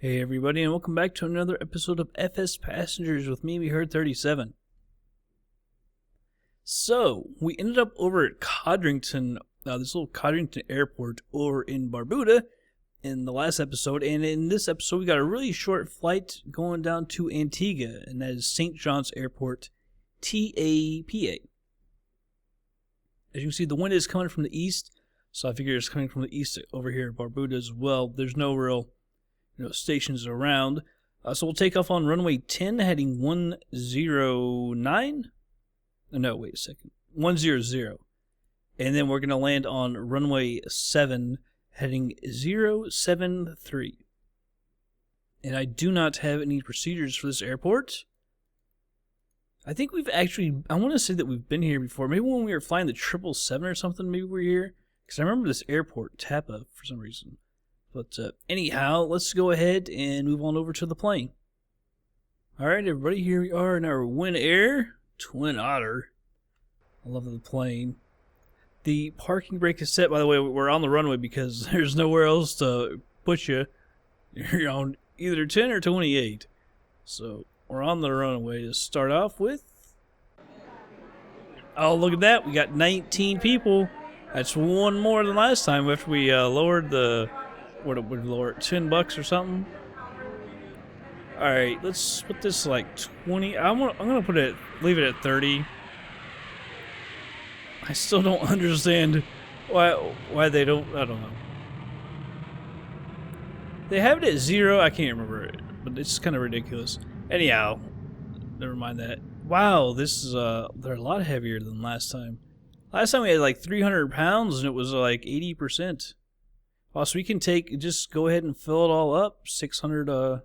Hey everybody, and welcome back to another episode of FsPassengers with me, We Heard 37. So, we ended up over at Codrington, this little Codrington airport over in Barbuda in the last episode, and in this episode we got a really short flight going down to Antigua, and that is St. John's Airport, TAPA. As you can see, the wind is coming from the east, so I figure it's coming from the east over here at Barbuda as well. There's no real stations around. So we'll take off on runway 10 heading 109. No, wait a second. 100. And then we're going to land on runway 7 heading 073. And I do not have any procedures for this airport. I think we've actually, I want to say that we've been here before. Maybe when we were flying the 777 or something, maybe we're here. Because I remember this airport, TAPA, for some reason. But anyhow, let's go ahead and move on over to the plane. Alright everybody, here we are in our Win Air Twin Otter. I love the plane. The parking brake is set, by the way. We're on the runway because there's nowhere else to put you. You're on either 10 or 28. So we're on the runway to start off with. Oh, look at that. We got 19 people. That's one more than last time after we lowered the... What would we lower it? $10 or something? Alright, let's put this like 20. I'm gonna put it, leave it at 30. I still don't understand why they don't, I don't know. They have it at 0, I can't remember it, but it's kind of ridiculous. Anyhow, never mind that. Wow, this is they're a lot heavier than last time. Last time we had like 300 pounds and it was like 80%. Oh, so we can just go ahead and fill it all up, 600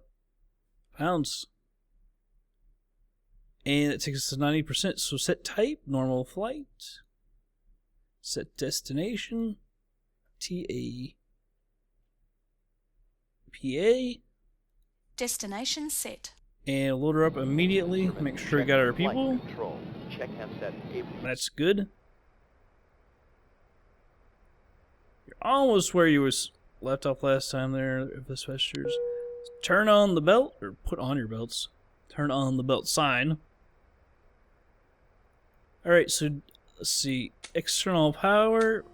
pounds. And it takes us to 90%. So set type, normal flight. Set destination, TAPA. Destination set. And load her up immediately, make sure we got our people. That's good. Almost where you was left off last time there, FsPassengers. Turn on the belt, or put on your belts. Turn on the belt sign. Alright, so let's see. External power,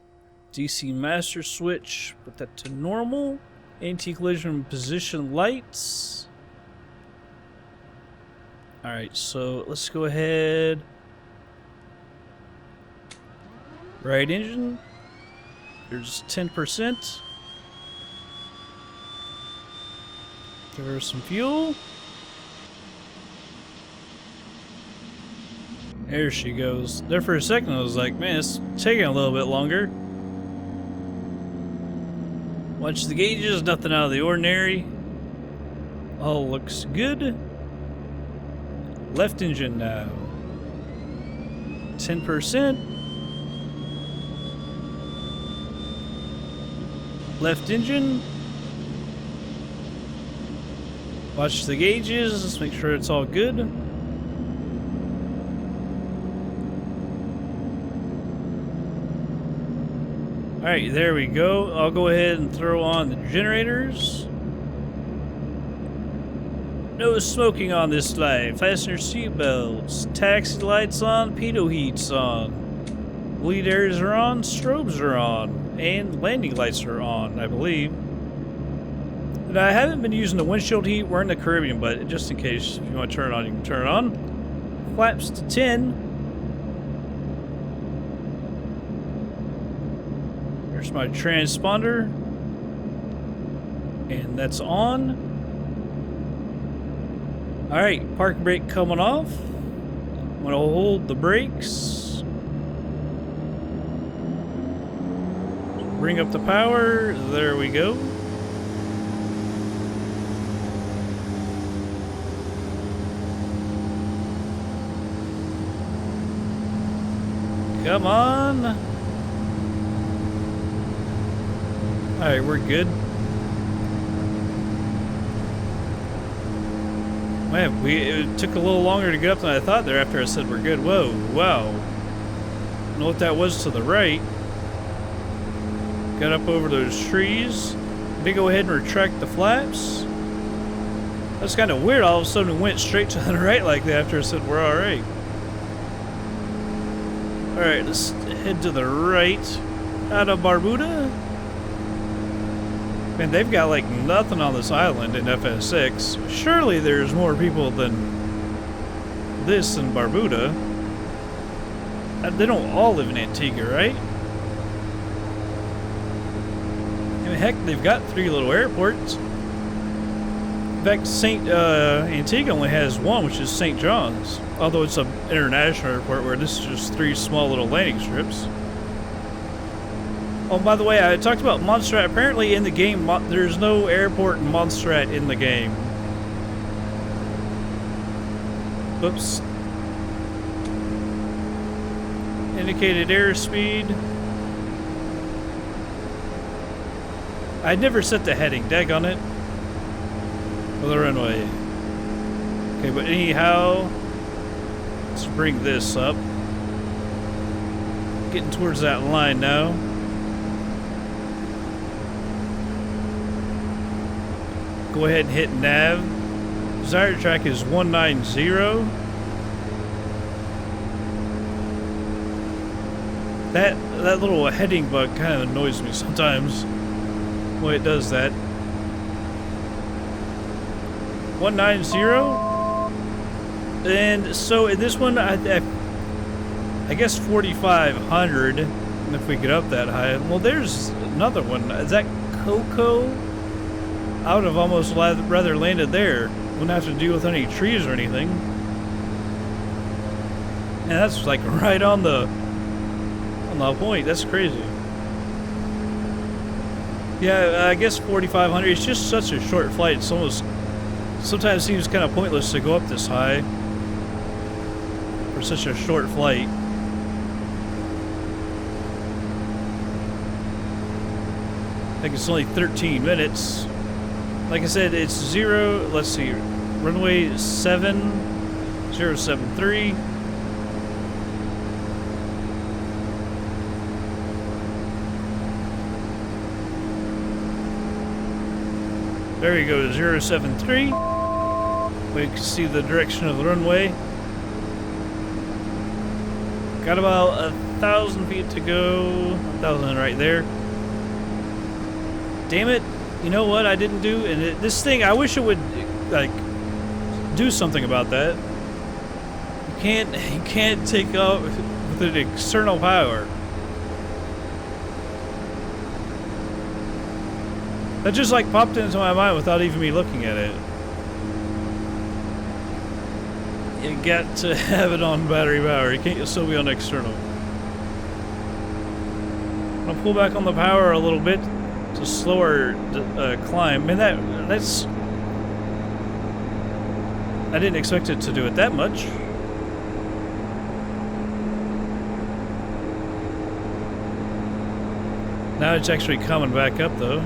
DC master switch, put that to normal. Anti-collision position lights. Alright, so let's go ahead. Right engine. There's 10%. Give her some fuel. There she goes. There for a second I was like, man, it's taking a little bit longer. Watch the gauges, nothing out of the ordinary. All looks good. Left engine now. 10%. Left engine. Watch the gauges. Let's make sure it's all good. Alright, there we go. I'll go ahead and throw on the generators. No smoking on this flight. Fasten your seatbelts. Taxi lights on. Pitot heats on. Bleed areas are on. Strobes are on. And landing lights are on, I believe. And I haven't been using the windshield heat. We're in the Caribbean, but just in case, if you want to turn it on, you can turn it on. Flaps to 10. There's my transponder. And that's on. Alright, park brake coming off. I'm going to hold the brakes. Bring up the power. There we go. Come on. Alright, we're good. Man, it took a little longer to get up than I thought there after I said we're good. Whoa, wow. I don't know what that was to the right. Got up over those trees. Then go ahead and retract the flaps. That's kind of weird. All of a sudden we went straight to the right like that after I said we're alright. Alright, let's head to the right. Out of Barbuda. Man, they've got like nothing on this island in FSX. Surely there's more people than this in Barbuda. They don't all live in Antigua, right? I mean, heck, they've got 3 little airports. In fact, Antigua only has one, which is St. John's. Although it's an international airport where this is just 3 small little landing strips. Oh, by the way, I talked about Montserrat. Apparently in the game, there's no airport in Montserrat in the game. Oops. Indicated airspeed. I'd never set the heading. Daggone it. For the runway. Okay, but anyhow, let's bring this up. Getting towards that line now. Go ahead and hit nav. Desired track is 190. That little heading bug kind of annoys me sometimes when it does that. 190. And so in this one, I guess 4,500. And if we get up that high, well, there's another one. Is that Coco? I would have almost rather landed there. Wouldn't have to deal with any trees or anything. And that's like right on the point. That's crazy. Yeah, I guess 4,500. It's just such a short flight. It's almost sometimes seems kind of pointless to go up this high for such a short flight. I think it's only 13 minutes. Like I said, it's zero. Let's see, runway 073. There you go, 073. We can see the direction of the runway. Got about 1,000 feet to go. 1,000 right there. Damn it. You know what I didn't do? And this thing, I wish it would, like, do something about that. You can't take off with an external power. That just like popped into my mind without even me looking at it. You got to have it on battery power. You can't still be on external. I'm gonna pull back on the power a little bit to slower climb. Man, that's I didn't expect it to do it that much. Now it's actually coming back up though.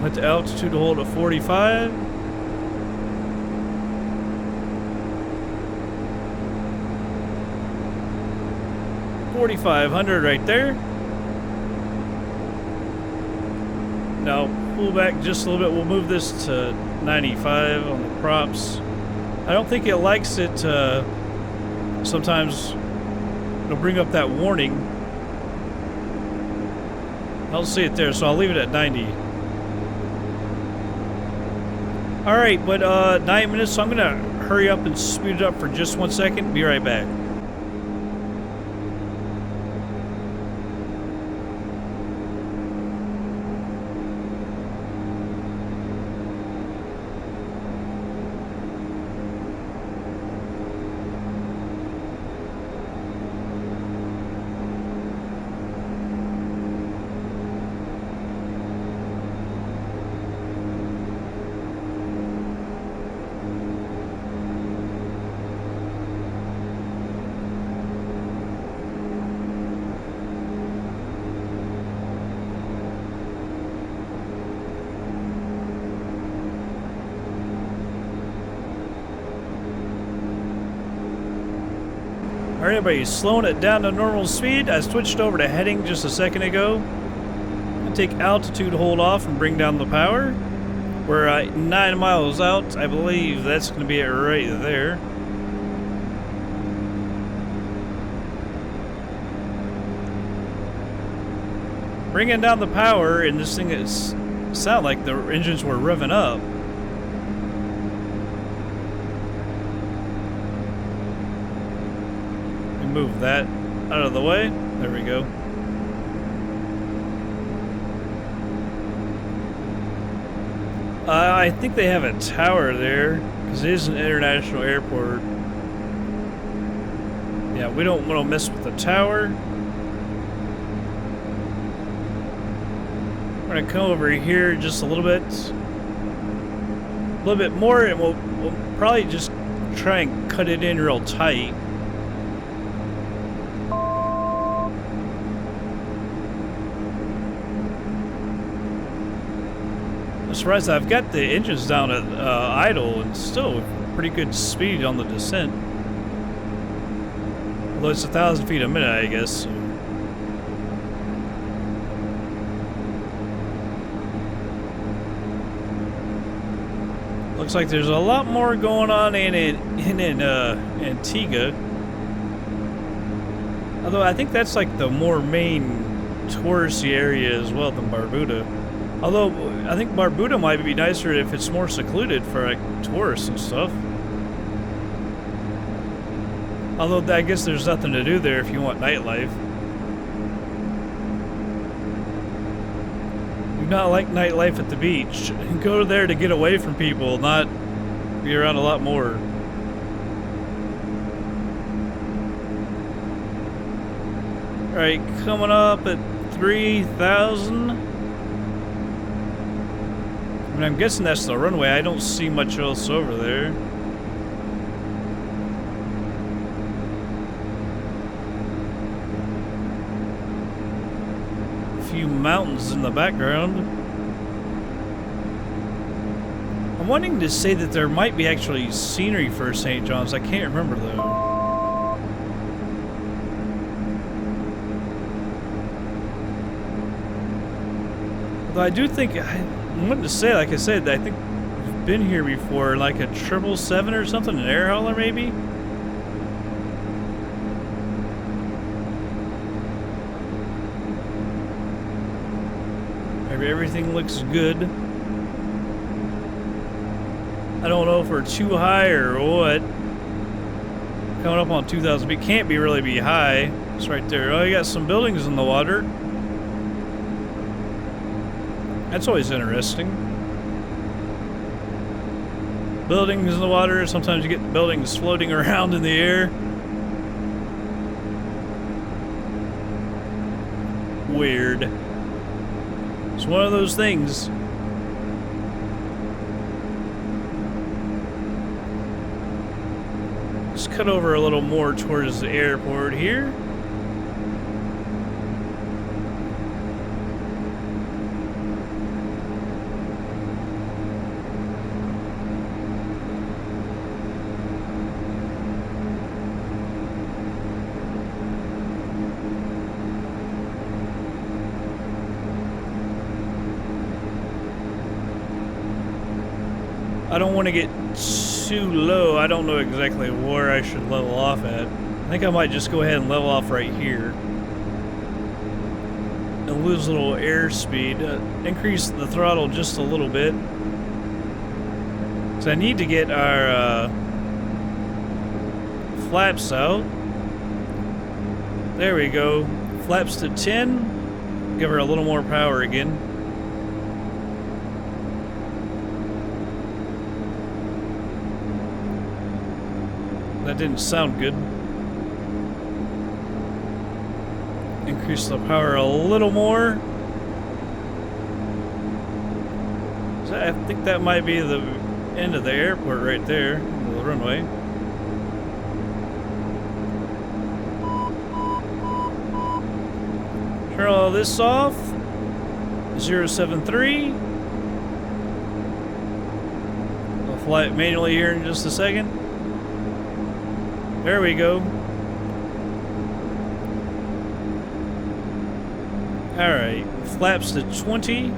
Went to altitude to hold at 45. $4,500 right there. Now pull back just a little bit. We'll move this to 95 on the props. I don't think it likes it. Sometimes it'll bring up that warning. I don't see it there, so I'll leave it at 90. Alright, but 9 minutes, so I'm gonna hurry up and speed it up for just 1 second. Be right back. Alright, everybody, slowing it down to normal speed. I switched over to heading just a second ago. I'm going to take altitude hold off and bring down the power. We're 9 miles out. I believe that's going to be it right there. Bringing down the power, and this thing is sound like the engines were revving up. Move that out of the way. There we go. I think they have a tower there because it is an international airport. Yeah, we don't want to mess with the tower. We're gonna come over here just a little bit more, and we'll probably just try and cut it in real tight. I'm surprised I've got the engines down at idle and still pretty good speed on the descent. Although it's 1,000 feet a minute, I guess. So. Looks like there's a lot more going on in Antigua. Although I think that's like the more main touristy area as well than Barbuda. Although I think Barbuda might be nicer if it's more secluded for like tourists and stuff. Although I guess there's nothing to do there if you want nightlife. Do not like nightlife at the beach. Go there to get away from people, not be around a lot more. Alright, coming up at 3,000. I mean, I'm guessing that's the runway. I don't see much else over there. A few mountains in the background. I'm wanting to say that there might be actually scenery for St. John's. I can't remember though. Although I do think, I wanted to say, like I said, I think we've been here before, like a 777 or something, an air hauler maybe? Maybe everything looks good. I don't know if we're too high or what. Coming up on 2,000 feet, can't really be high. It's right there. Oh, you got some buildings in the water. That's always interesting. Buildings in the water. Sometimes you get buildings floating around in the air. Weird. It's one of those things. Let's cut over a little more towards the airport here. I don't want to get too low. I don't know exactly where I should level off at. I think I might just go ahead and level off right here. And lose a little airspeed. Increase the throttle just a little bit. So I need to get our flaps out. There we go. Flaps to 10. Give her a little more power again. That didn't sound good. Increase the power a little more. So I think that might be the end of the airport right there, the runway. Turn all this off. 073. I'll fly it manually here in just a second. There we go. Alright, flaps to 20.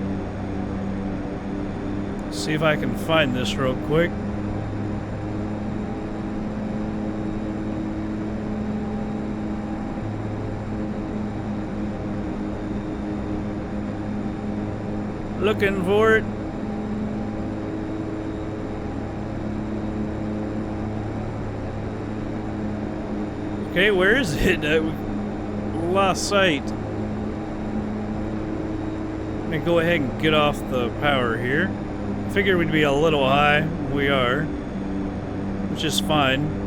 See if I can find this real quick. Looking for it. Okay, where is it? Lost sight. I'm gonna go ahead and get off the power here. I figured we'd be a little high. We are, which is fine.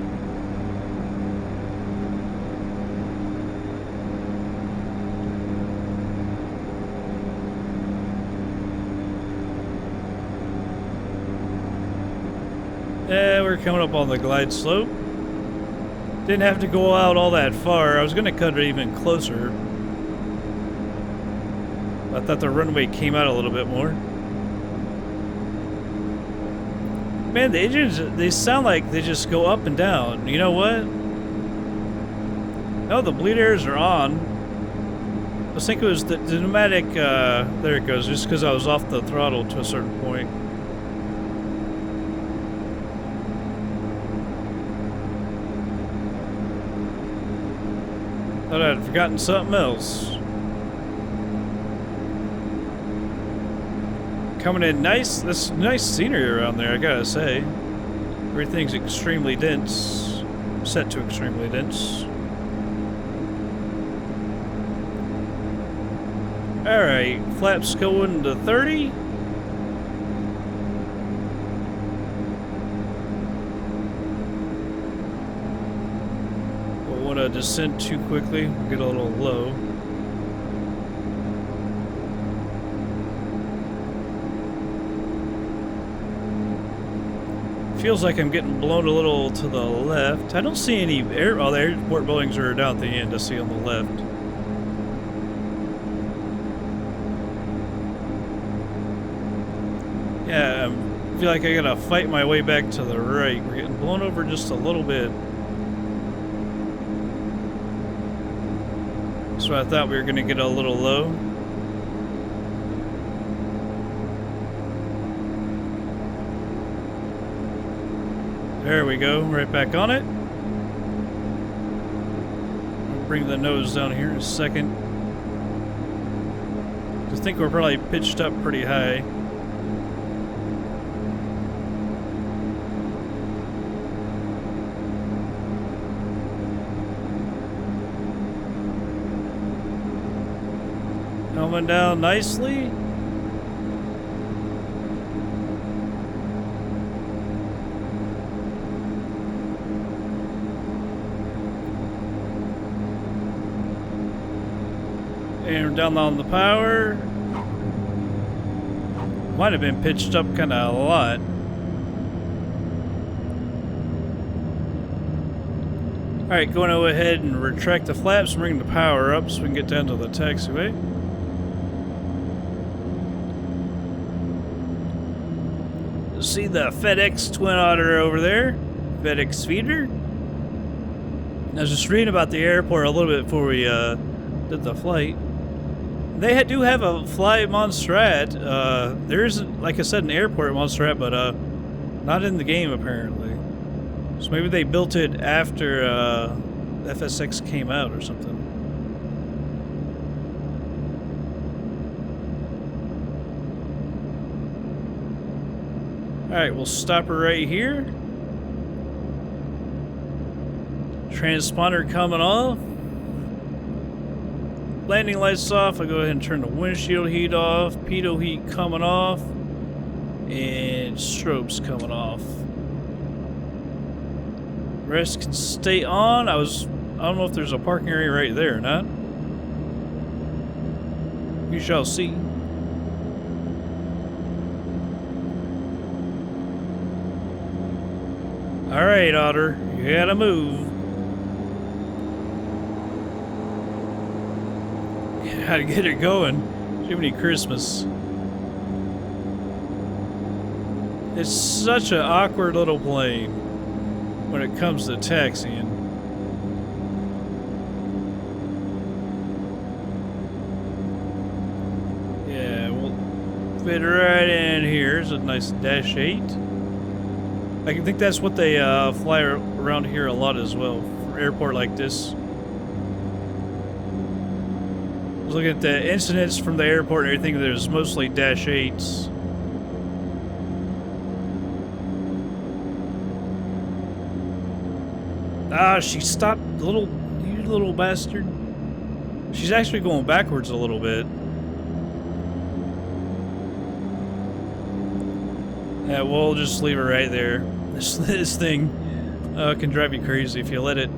Yeah, we're coming up on the glide slope. Didn't have to go out all that far. I was gonna cut it even closer. I thought the runway came out a little bit more. Man, the engines, they sound like they just go up and down. You know what? Oh, the bleed airs are on. I was thinking it was the pneumatic, there it goes, just because I was off the throttle to a certain point. Thought I'd forgotten something else. Coming in nice. That's nice scenery around there, I gotta say. Everything's extremely dense. Set to extremely dense. Alright, flaps going to 30. Don't want to descend too quickly, get a little low. Feels like I'm getting blown a little to the left. I don't see any air. Oh, the airport buildings are down at the end. I see on the left. Yeah, I feel like I gotta fight my way back to the right. We're getting blown over just a little bit. That's why I thought we were gonna get a little low. There we go, right back on it. I'll bring the nose down here in a second. I think we're probably pitched up pretty high. Coming down nicely. And down on the power. Might have been pitched up kind of a lot. Alright, going to go ahead and retract the flaps and bring the power up so we can get down to the taxiway. See the FedEx Twin Otter over there. FedEx feeder. I was just reading about the airport a little bit before we did the flight. They do have a fly at Montserrat. There isn't, like I said, an airport at Montserrat, but not in the game apparently. So maybe they built it after FSX came out or something. Alright, we'll stop her right here. Transponder coming off. Landing lights off. I go ahead and turn the windshield heat off. Pitot heat coming off. And strobes coming off. Rest can stay on. I don't know if there's a parking area right there or not. You shall see. Alright, Otter. You gotta move. Gotta get it going. Jiminy Christmas. It's such an awkward little plane when it comes to taxiing. Yeah, well, fit right in here. It's a nice Dash 8. I think that's what they fly around here a lot as well, for an airport like this. I was looking at the incidents from the airport and everything, there's mostly Dash 8s. Ah, she stopped, you little bastard. She's actually going backwards a little bit. Yeah, we'll just leave her right there. This thing can drive you crazy if you let it.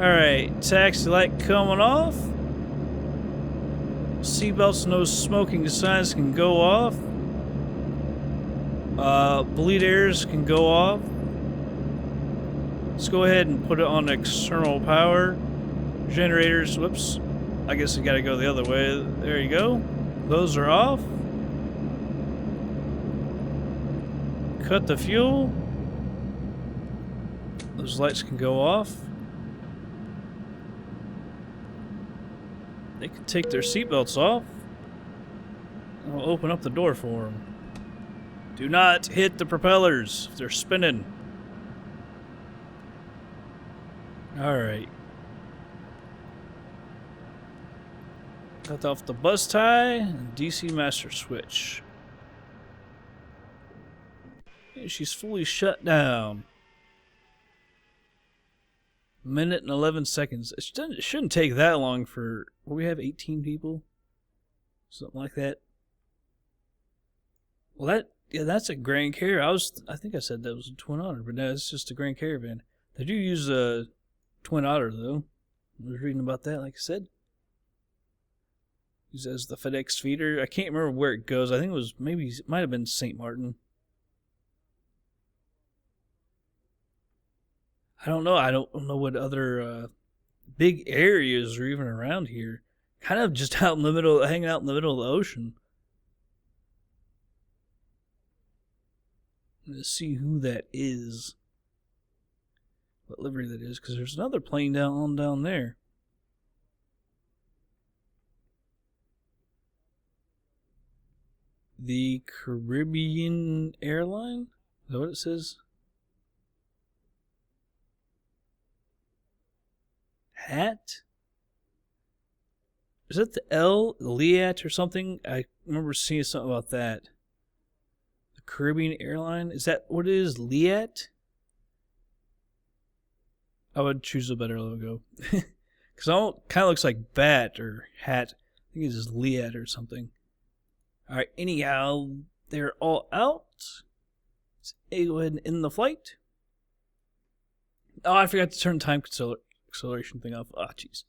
Alright, taxi light coming off. Seatbelts, no smoking signs can go off. Bleed airs can go off. Let's go ahead and put it on external power. Generators, whoops. I guess we gotta go the other way. There you go. Those are off. Cut the fuel. Those lights can go off. They can take their seatbelts off. I'll open up the door for them. Do not hit the propellers if they're spinning. Alright. Cut off the bus tie and DC master switch. And she's fully shut down. Minute and 11 seconds. It shouldn't take that long for... Well, we have 18 people? Something like that. Well, that's a Grand Caravan. I think I said that was a Twin Otter, but no, it's just a Grand Caravan. They do use a Twin Otter, though. I was reading about that, like I said. Used as the FedEx feeder. I can't remember where it goes. I think it was it might have been St. Martin. I don't know. I don't know what other big areas are even around here. Kind of just out in the middle, hanging out in the middle of the ocean. Let's see who that is. What livery that is, because there's another plane down there. The Caribbean Airline? Is that what it says? Hat? Is that the Liat or something? I remember seeing something about that. The Caribbean Airline? Is that what it is? Liat? I would choose a better logo. Because it kind of looks like bat or hat. I think it's just Liat or something. Alright, anyhow, they're all out. Let's go ahead and end the flight. Oh, I forgot to turn time acceleration thing off. Ah, jeez.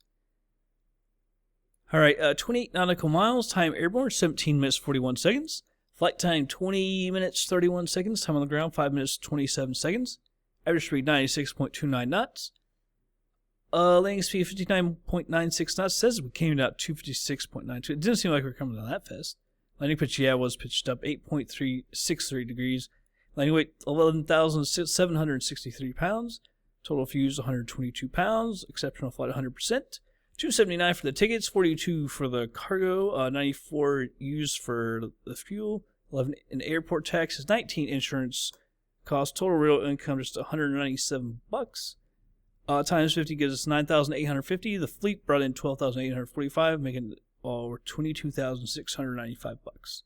Alright, 28 nautical miles. Time airborne, 17 minutes, 41 seconds. Flight time, 20 minutes, 31 seconds. Time on the ground, 5 minutes, 27 seconds. Average speed, 96.29 knots. Landing speed, 59.96 knots. Says we came out 256.92. It didn't seem like we were coming down that fast. Landing pitch, yeah, was pitched up 8.363 degrees. Landing weight, 11,763 pounds. Total fuel, 122 pounds. Exceptional flight, 100%. $279 for the tickets, 42 for the cargo, 94 used for the fuel, 11 in airport taxes, 19 insurance cost. Total real income just $197. Times 50 gives us 9,850. The fleet brought in 12,845, making over $22,695.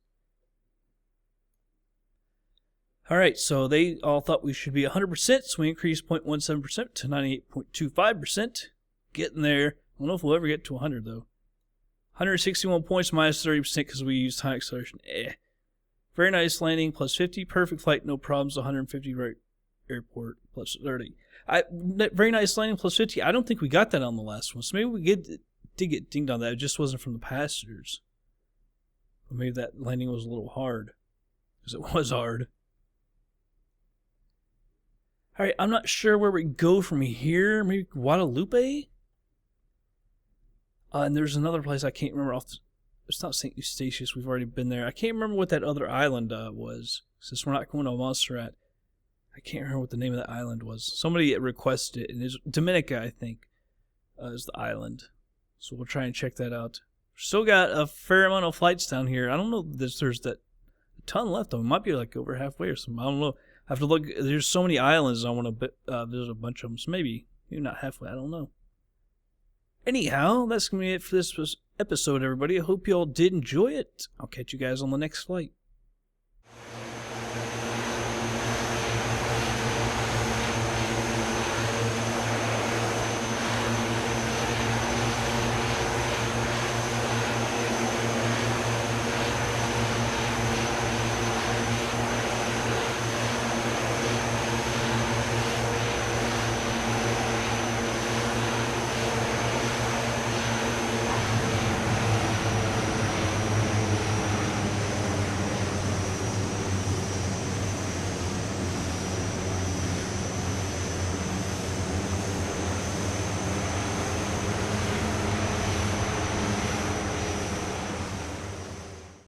All right, so they all thought we should be 100%, so we increased 0.17% to 98.25%. Getting there. I don't know if we'll ever get to 100 though. 161 points minus 30% because we used time acceleration. Very nice landing, plus 50. Perfect flight, no problems. 150 right airport, plus 30. Very nice landing, plus 50. I don't think we got that on the last one, so maybe we did get dinged on that. It just wasn't from the passengers. Or maybe that landing was a little hard, because it was hard. All right, I'm not sure where we go from here. Maybe Guadalupe? And there's another place I can't remember off. It's not St. Eustatius. We've already been there. I can't remember what that other island was. Since we're not going to Montserrat, I can't remember what the name of that island was. Somebody requested it, and it's Dominica, I think, is the island. So we'll try and check that out. Still got a fair amount of flights down here. I don't know if there's that a ton left of them. It might be like over halfway or something. I don't know. I have to look. There's so many islands I want to there's a bunch of them. So maybe not halfway. I don't know. Anyhow, that's going to be it for this episode, everybody. I hope you all did enjoy it. I'll catch you guys on the next flight.